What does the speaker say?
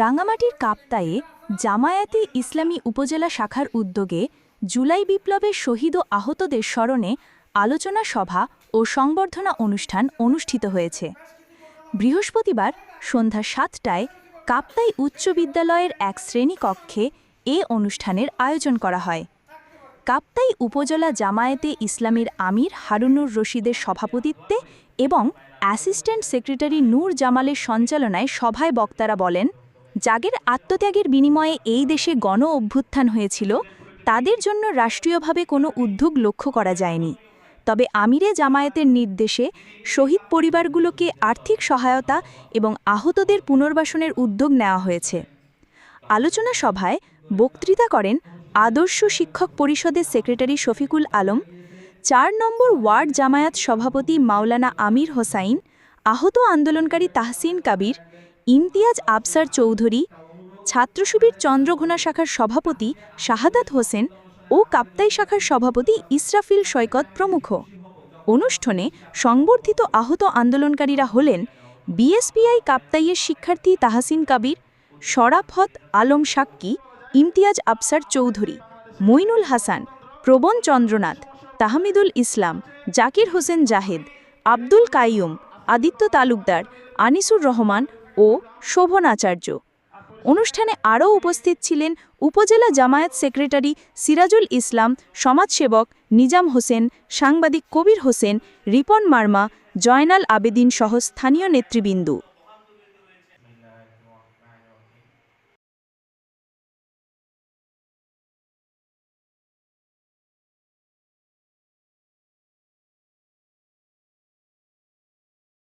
রাঙামাটির কাপ্তায়ে জামায়াতে ইসলামী উপজেলা শাখার উদ্যোগে জুলাই বিপ্লবের শহীদ ও আহতদের স্মরণে আলোচনা সভা ও সংবর্ধনা অনুষ্ঠান অনুষ্ঠিত হয়েছে। বৃহস্পতিবার সন্ধ্যা ৭টায় কাপ্তাই উচ্চ বিদ্যালয়ের এক শ্রেণীকক্ষে এ অনুষ্ঠানের আয়োজন করা হয়। কাপ্তাই উপজেলা জামায়াতে ইসলামীর আমির হারুনুর রশিদের সভাপতিত্বে এবং অ্যাসিস্ট্যান্ট সেক্রেটারি নূর জামালের সঞ্চালনায় সভায় বক্তারা বলেন, যাদের আত্মত্যাগের বিনিময়ে এই দেশে গণ অভ্যুত্থান হয়েছিল তাদের জন্য রাষ্ট্রীয়ভাবে কোনো উদ্যোগ লক্ষ্য করা যায়নি। তবে আমিরে জামায়াতের নির্দেশে শহীদ পরিবারগুলোকে আর্থিক সহায়তা এবং আহতদের পুনর্বাসনের উদ্যোগ নেওয়া হয়েছে। আলোচনা সভায় বক্তৃতা করেন আদর্শ শিক্ষক পরিষদের সেক্রেটারি শফিকুল আলম, ৪ নম্বর ওয়ার্ড জামায়াত সভাপতি মাওলানা আমির হোসাইন, আহত আন্দোলনকারী তাহসিন কাবির, ইমতিয়াজ আফসার চৌধুরী, ছাত্রশিবির চন্দ্রঘোনা শাখার সভাপতি শাহাদাত হোসেন ও কাপ্তাই শাখার সভাপতি ইসরাফিল সৈকত প্রমুখ। অনুষ্ঠানে সংবর্ধিত আহত আন্দোলনকারীরা হলেন বিএসপিআই কাপ্তাইয়ের শিক্ষার্থী তাহসিন কাবির, শরাফত আলম সাক্কি, ইমতিয়াজ আফসার চৌধুরী, মইনুল হাসান, প্রবণ চন্দ্রনাথ, তাহমিদুল ইসলাম, জাকির হোসেন জাহেদ, আব্দুল কাইয়ুম, আদিত্য তালুকদার, আনিসুর রহমান ও শোভন আচার্য। অনুষ্ঠানে আরও উপস্থিত ছিলেন উপজেলা জামায়াত সেক্রেটারি সিরাজুল ইসলাম, সমাজসেবক নিজাম হোসেন, সাংবাদিক কবির হোসেন, রিপন মার্মা, জয়নাল আবেদিন সহ স্থানীয় নেতৃবৃন্দ।